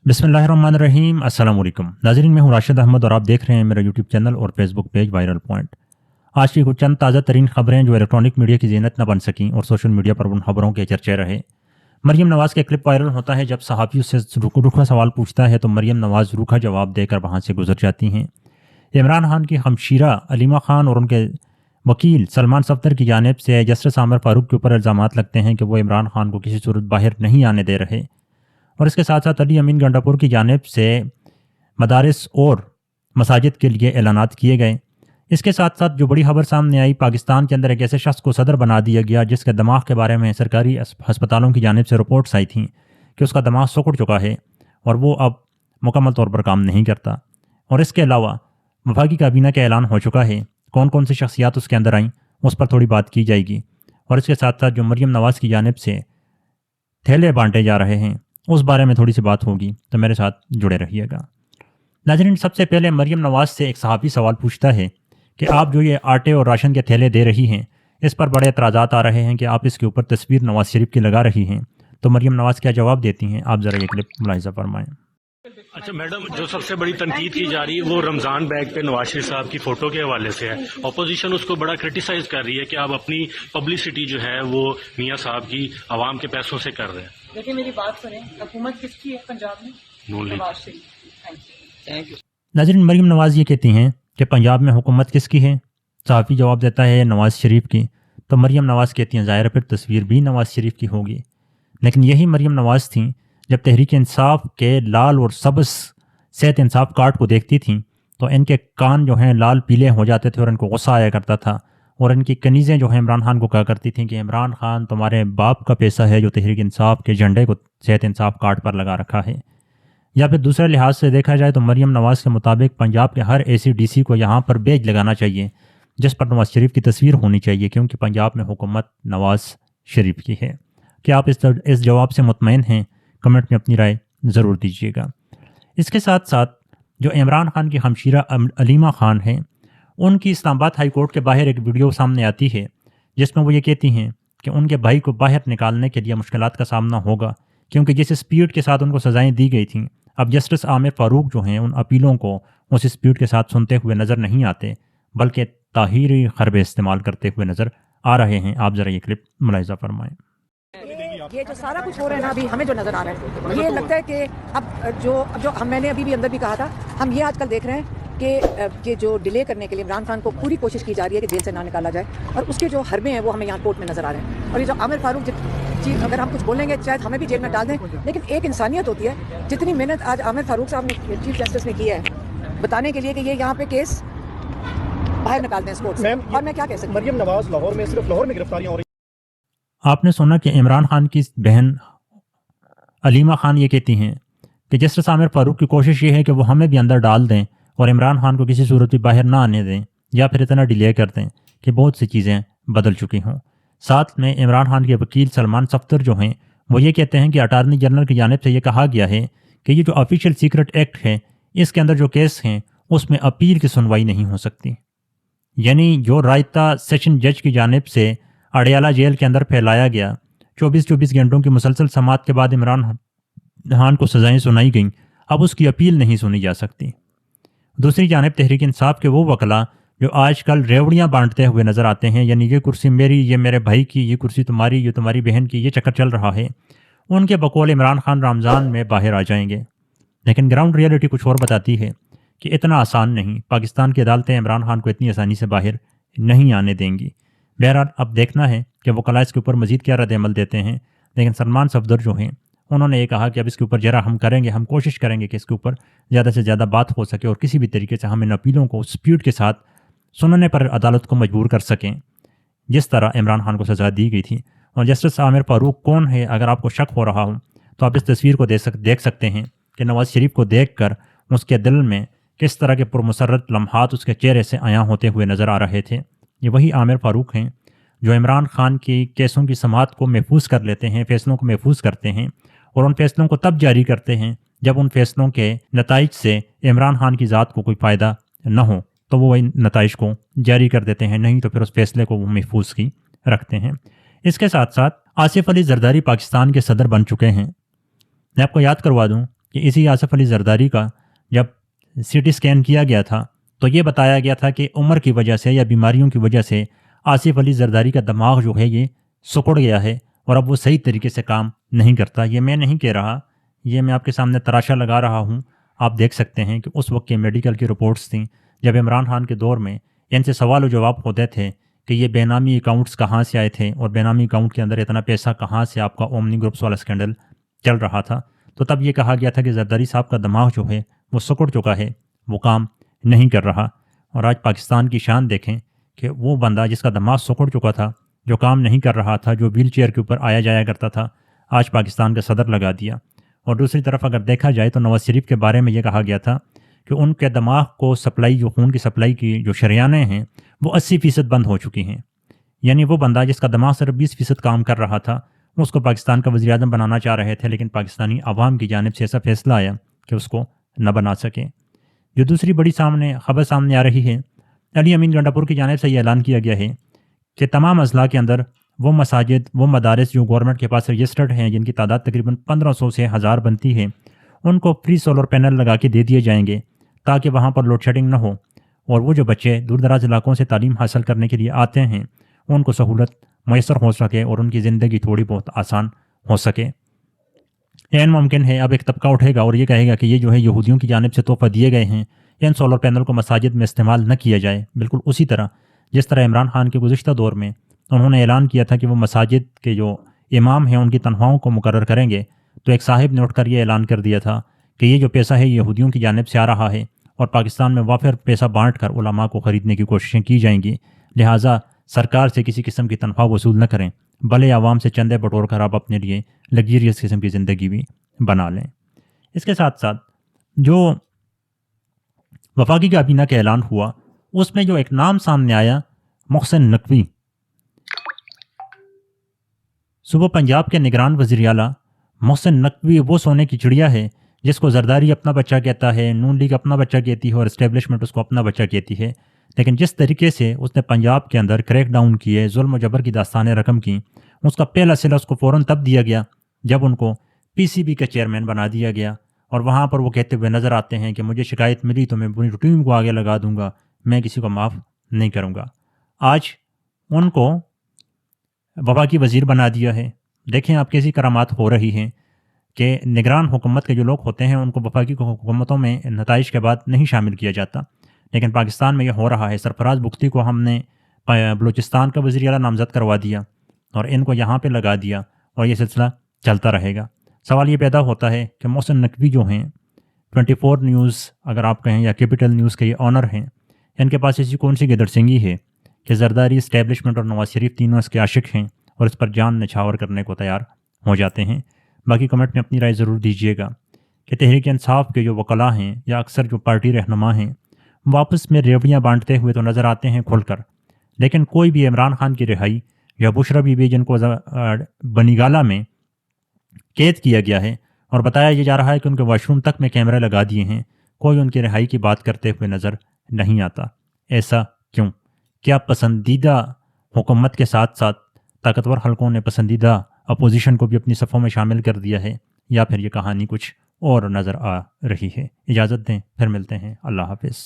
बिस्मिल्लाहिर्रहमानिर्रहीम। अस्सलाम वालेकुम नाज़रीन, मैं हूँ राशिद अहमद और आप देख रहे हैं मेरा यूट्यूब चैनल और फेसबुक पेज वायरल पॉइंट। आज की कुछ चंद ताज़ा तरीन खबरें जो इलेक्ट्रॉनिक मीडिया की ज़ीनत न बन सकीं और सोशल मीडिया पर उन खबरों के चर्चे रहे। मरीम नवाज़ के क्लिप वायरल होता है। जब सहाफ़ी उससे रूखा सवाल पूछता है तो मरीम नवाज़ रूखा जवाब देकर वहाँ से गुजर जाती हैं। इमरान खान की हमशीरा अलीमा खान और उनके वकील सलमान सफ्दर की जानिब से जस्टिस आमिर फ़ारूक के ऊपर इल्ज़ामात लगते हैं कि वो इमरान खान को किसी सूरत बाहर नहीं आने दे रहे। और इसके साथ साथ अली अमीन गंडापुर की जानिब से मदारिस और मसाजिद के लिए ऐलानात किए गए। इसके साथ साथ जो बड़ी खबर सामने आई, पाकिस्तान के अंदर एक ऐसे शख्स को सदर बना दिया गया जिसके दिमाग के बारे में सरकारी हस्पतालों की जानिब से रिपोर्ट्स आई थीं कि उसका दिमाग सिकुड़ चुका है और वो अब मुकम्मल तौर पर काम नहीं करता। और इसके अलावा वफाकी काबीना का ऐलान हो चुका है। कौन कौन सी शख्सियात उसके अंदर आईं उस पर थोड़ी बात की जाएगी। और इसके साथ साथ जो मरीम नवाज़ की जानिब से थैले बांटे जा रहे हैं उस बारे में थोड़ी सी बात होगी, तो मेरे साथ जुड़े रहिएगा। नाज़रीन, सबसे पहले मरीम नवाज़ से एक सहाफ़ी सवाल पूछता है कि आप जो ये आटे और राशन के थैले दे रही हैं, इस पर बड़े एतराज़ात आ रहे हैं कि आप इसके ऊपर तस्वीर नवाज़ शरीफ की लगा रही हैं। तो मरीम नवाज़ क्या जवाब देती हैं, आप ज़रा ये क्लिप मुलाहिज़ा फरमाएँ। अच्छा मैडम, जो सबसे बड़ी तनकीद की जा रही है वो रमज़ान बैग पे नवाज शरीफ साहब की फ़ोटो के हवाले से है। अपोजिशन उसको बड़ा क्रिटिसाइज़ कर रही है कि आप अपनी पब्लिसिटी जो है वो मियाँ साहब की आवाम के पैसों से कर रहे हैं। देखिए मेरी बात सुने, हुकूमत किसकी है पंजाब में? नवाज शरीफ। Thank you. नाज़रीन, मरीम नवाज़ ये कहती हैं कि पंजाब में हुकूमत किसकी है। सहाफ़ी जवाब देता है नवाज़ शरीफ की। तो मरीम नवाज़ कहती हैं ज़ाहिर फिर तस्वीर भी नवाज़ शरीफ की होगी। लेकिन यही मरीम नवाज़ थी जब तहरीक इंसाफ के लाल और सब्ज़ सेहत इंसाफ कार्ड को देखती थीं तो इनके कान जो हैं लाल पीले हो जाते थे और इनको गुस्सा आया करता था। और इनकी कनीज़ें जो हैं इमरान खान को कहा करती थीं कि इमरान खान तुम्हारे बाप का पैसा है जो तहरीक इंसाफ के झंडे को सेहत इंसाफ कार्ड पर लगा रखा है। या फिर दूसरे लिहाज से देखा जाए तो मरीम नवाज़ के मुताबिक पंजाब के हर ACDC को यहाँ पर बेज लगाना चाहिए जिस पर नवाज़ शरीफ की तस्वीर होनी चाहिए, क्योंकि पंजाब में हुकूमत नवाज़ शरीफ की है। क्या आप इस जवाब से मुतमईन हैं? कमेंट में अपनी राय ज़रूर दीजिएगा। इसके साथ साथ जो इमरान खान की हमशीरा अलीमा खान हैं, उनकी इस्लामाबाद हाई कोर्ट के बाहर एक वीडियो सामने आती है जिसमें वो ये कहती हैं कि उनके भाई को बाहर निकालने के लिए मुश्किलात का सामना होगा, क्योंकि जिस स्पीड के साथ उनको सज़ाएं दी गई थीं, अब जस्टिस आमिर फ़ारूक जो हैं उन अपीलों को उस स्पीड के साथ सुनते हुए नज़र नहीं आते, बल्कि ताहीरी हरबे इस्तेमाल करते हुए नज़र आ रहे हैं। आप ज़रा ये क्लिप मुलाहिज़ा फरमाएँ। ये जो सारा कुछ हो रहा है ना, अभी हमें जो नजर आ रहा है ये लगता है कि अब जो मैंने अभी भी अंदर भी कहा था, हम ये आजकल देख रहे हैं कि ये जो डिले करने के लिए इमरान खान को पूरी कोशिश की जा रही है कि जेल से ना निकाला जाए, और उसके जो हरबे हैं वो हमें यहाँ कोर्ट में नजर आ रहे हैं। और ये जो आमिर फारूक जी, अगर हम कुछ बोलेंगे शायद हमें भी जेल में डाल दें, लेकिन एक इंसानियत होती है। जितनी मेहनत आज आमिर फारूक साहब ने, चीफ जस्टिस ने की है बताने के लिए कि ये यहाँ पे केस बाहर निकाल दें कोर्ट से, और मैं क्या कह सकती हूँ। मरियम नवाज लाहौर में, सिर्फ लाहौर में गिरफ्तारियां हो रही। आपने सुना कि इमरान खान की बहन अलीमा खान ये कहती हैं कि जस्टिस आमिर फ़ारूक की कोशिश ये है कि वो हमें भी अंदर डाल दें और इमरान खान को किसी सूरत भी बाहर ना आने दें, या फिर इतना डिले कर दें कि बहुत सी चीज़ें बदल चुकी हों। साथ में इमरान खान के वकील सलमान सफ्दर जो हैं वो ये कहते हैं कि अटारनी जनरल की जानिब से ये कहा गया है कि ये जो ऑफिशियल सीक्रेट एक्ट है इसके अंदर जो केस हैं उसमें अपील की सुनवाई नहीं हो सकती। यानी जो रायता सेशन जज की जानिब से अडयाला जेल के अंदर फैलाया गया, 24 घंटों की मुसलसल समाअत के बाद इमरान खान को सज़ाएं सुनाई गईं, अब उसकी अपील नहीं सुनी जा सकती। दूसरी जानिब तहरीक इंसाफ के वो वकला जो आजकल रेवड़ियाँ बांटते हुए नज़र आते हैं, यानी ये कुर्सी मेरी, ये मेरे भाई की, ये कुर्सी तुम्हारी, ये तुम्हारी बहन की, ये चक्कर चल रहा है, उनके बकौल इमरान खान रमज़ान में बाहर आ जाएंगे। लेकिन ग्राउंड रियलिटी कुछ और बताती है कि इतना आसान नहीं, पाकिस्तान की अदालतें इमरान खान को इतनी आसानी से बाहर नहीं आने देंगी। बहरहाल अब देखना है कि वकला इसके ऊपर मज़ीद क्या रद्द-ए-अमल देते हैं। लेकिन सलमान सफदर जो हैं उन्होंने ये कहा कि अब इसके ऊपर ज़रा हम करेंगे, हम कोशिश करेंगे कि इसके ऊपर ज़्यादा से ज़्यादा बात हो सके और किसी भी तरीके से हम इन अपीलों को स्पीड के साथ सुनने पर अदालत को मजबूर कर सकें जिस तरह इमरान खान को सज़ा दी गई थी। और जस्टिस आमिर फ़ारूक कौन है, अगर आपको शक हो रहा हो तो आप इस तस्वीर को देख सकते हैं कि नवाज़ शरीफ को देख कर उसके दिल में किस तरह के पुरमसरत लम्हात उसके चेहरे से आया होते हुए नज़र आ रहे थे। ये वही आमिर फ़ारूक हैं जो इमरान खान की केसों की समाअत को महफूज कर लेते हैं, फ़ैसलों को महफूज करते हैं, और उन फैसलों को तब जारी करते हैं जब उन फैसलों के नताइज से इमरान खान की ज़ात को कोई फ़ायदा न हो तो वो इन नताइज को जारी कर देते हैं, नहीं तो फिर उस फैसले को वो महफूज की रखते हैं। इसके साथ साथ आसिफ अली जरदारी पाकिस्तान के सदर बन चुके हैं। मैं आपको याद करवा दूं کہ اسی آصف علی زرداری کا جب سی ٹی اسکین کیا گیا تھا تو یہ بتایا گیا تھا کہ عمر کی وجہ سے یا بیماریوں کی وجہ سے آصف علی زرداری کا دماغ جو ہے یہ سکڑ گیا ہے اور اب وہ صحیح طریقے سے کام نہیں کرتا۔ یہ میں نہیں کہہ رہا، یہ میں آپ کے سامنے تراشا لگا رہا ہوں۔ آپ دیکھ سکتے ہیں کہ اس وقت کے میڈیکل کی رپورٹس تھیں جب عمران خان کے دور میں ان سے سوال و جواب ہوتے تھے کہ یہ بے نامی اکاؤنٹس کہاں سے آئے تھے اور بے نامی اکاؤنٹ کے اندر اتنا پیسہ کہاں سے آپ کا اومنی گروپس والا اسکینڈل چل رہا تھا، تو تب یہ کہا گیا تھا کہ زرداری صاحب کا دماغ جو ہے وہ سکڑ چکا ہے، وہ کام نہیں کر رہا۔ اور آج پاکستان کی شان دیکھیں کہ وہ بندہ جس کا دماغ سکڑ چکا تھا، جو کام نہیں کر رہا تھا، جو ویل چیئر کے اوپر آیا جایا کرتا تھا، آج پاکستان کا صدر لگا دیا۔ اور دوسری طرف اگر دیکھا جائے تو نواز شریف کے بارے میں یہ کہا گیا تھا کہ ان کے دماغ کو سپلائی، جو خون کی سپلائی کی جو شریانیں ہیں وہ 80% بند ہو چکی ہیں۔ یعنی وہ بندہ جس کا دماغ صرف 20% کام کر رہا تھا، اس کو پاکستان کا وزیر اعظم بنانا چاہ رہے تھے، لیکن پاکستانی عوام کی جانب سے ایسا فیصلہ آیا کہ اس کو نہ بنا سکے۔ جو دوسری بڑی خبر سامنے آ رہی ہے، علی امین گنڈاپور کی جانب سے یہ اعلان کیا گیا ہے کہ تمام اضلاع کے اندر وہ مساجد، وہ مدارس جو گورنمنٹ کے پاس رجسٹرڈ ہیں، جن کی تعداد تقریباً 1500 سے 1000 بنتی ہے، ان کو فری سولر پینل لگا کے دے دیے جائیں گے تاکہ وہاں پر لوڈ شیڈنگ نہ ہو، اور وہ جو بچے دور دراز علاقوں سے تعلیم حاصل کرنے کے لیے آتے ہیں ان کو سہولت میسر ہو سکے اور ان کی زندگی تھوڑی بہت آسان ہو سکے۔ این ممکن ہے اب ایک طبقہ اٹھے گا اور یہ کہے گا کہ یہ جو ہے یہودیوں کی جانب سے تحفہ دیے گئے ہیں، ان سولر پینل کو مساجد میں استعمال نہ کیا جائے۔ بالکل اسی طرح جس طرح عمران خان کے گزشتہ دور میں انہوں نے اعلان کیا تھا کہ وہ مساجد کے جو امام ہیں ان کی تنخواہوں کو مقرر کریں گے، تو ایک صاحب نے اٹھ کر یہ اعلان کر دیا تھا کہ یہ جو پیسہ ہے یہودیوں کی جانب سے آ رہا ہے اور پاکستان میں وافر پیسہ بانٹ کر علماء کو خریدنے کی کوششیں کی جائیں گی، لہٰذا سرکار سے کسی قسم کی تنخواہ وصول نہ کریں، بھلے عوام سے چندے بٹور کر آپ اپنے لیے لگزریس قسم کی زندگی بھی بنا لیں۔ اس کے ساتھ ساتھ جو وفاقی کابینہ کا اعلان ہوا اس میں جو ایک نام سامنے آیا، محسن نقوی، صوبہ پنجاب کے نگران وزیر اعلیٰ محسن نقوی وہ سونے کی چڑیا ہے جس کو زرداری اپنا بچہ کہتا ہے، نون لیگ اپنا بچہ کہتی ہے اور اسٹیبلشمنٹ اس کو اپنا بچہ کہتی ہے، لیکن جس طریقے سے اس نے پنجاب کے اندر کریک ڈاؤن کیے، ظلم و جبر کی داستانیں رقم کی، اس کا پہلا صلہ اس کو فوراً تب دیا گیا جب ان کو پی سی بی کا چیئرمین بنا دیا گیا، اور وہاں پر وہ کہتے ہوئے نظر آتے ہیں کہ مجھے شکایت ملی تو میں پوری ٹیم کو آگے لگا دوں گا، میں کسی کو معاف نہیں کروں گا۔ آج ان کو وفاقی وزیر بنا دیا ہے۔ دیکھیں آپ کیسی کرامات ہو رہی ہیں کہ نگران حکومت کے جو لوگ ہوتے ہیں ان کو وفاقی حکومتوں میں نتائج کے بعد نہیں شامل کیا جاتا، لیکن پاکستان میں یہ ہو رہا ہے۔ سرفراز بگٹی کو ہم نے بلوچستان کا وزیر اعلیٰ نامزد کروا دیا اور ان کو یہاں پہ لگا دیا، اور یہ سلسلہ چلتا رہے گا۔ سوال یہ پیدا ہوتا ہے کہ محسن نقوی جو ہیں 24 نیوز اگر آپ کہیں یا کیپٹل نیوز کے یہ آنر ہیں، ان کے پاس ایسی کون سی گدر سنگی ہے کہ زرداری، اسٹیبلشمنٹ اور نواز شریف تینوں اس کے عاشق ہیں اور اس پر جان نچھاور کرنے کو تیار ہو جاتے ہیں؟ باقی کمنٹ میں اپنی رائے ضرور دیجیے گا کہ تحریک انصاف کے جو وکلاء ہیں یا اکثر جو پارٹی رہنما ہیں وہ آپس میں ریوڑیاں بانٹتے ہوئے تو نظر آتے ہیں کھل کر، لیکن کوئی بھی عمران خان کی رہائی یا بشرا بی بی جن کو بنیگالہ میں قید کیا گیا ہے اور بتایا یہ جا رہا ہے کہ ان کے واش روم تک میں کیمرے لگا دیے ہیں، کوئی ان کی رہائی کی بات کرتے ہوئے نظر نہیں آتا۔ ایسا کیوں؟ کیا پسندیدہ حکومت کے ساتھ ساتھ طاقتور حلقوں نے پسندیدہ اپوزیشن کو بھی اپنی صفوں میں شامل کر دیا ہے، یا پھر یہ کہانی کچھ اور نظر آ رہی ہے؟ اجازت دیں، پھر ملتے ہیں۔ اللہ حافظ۔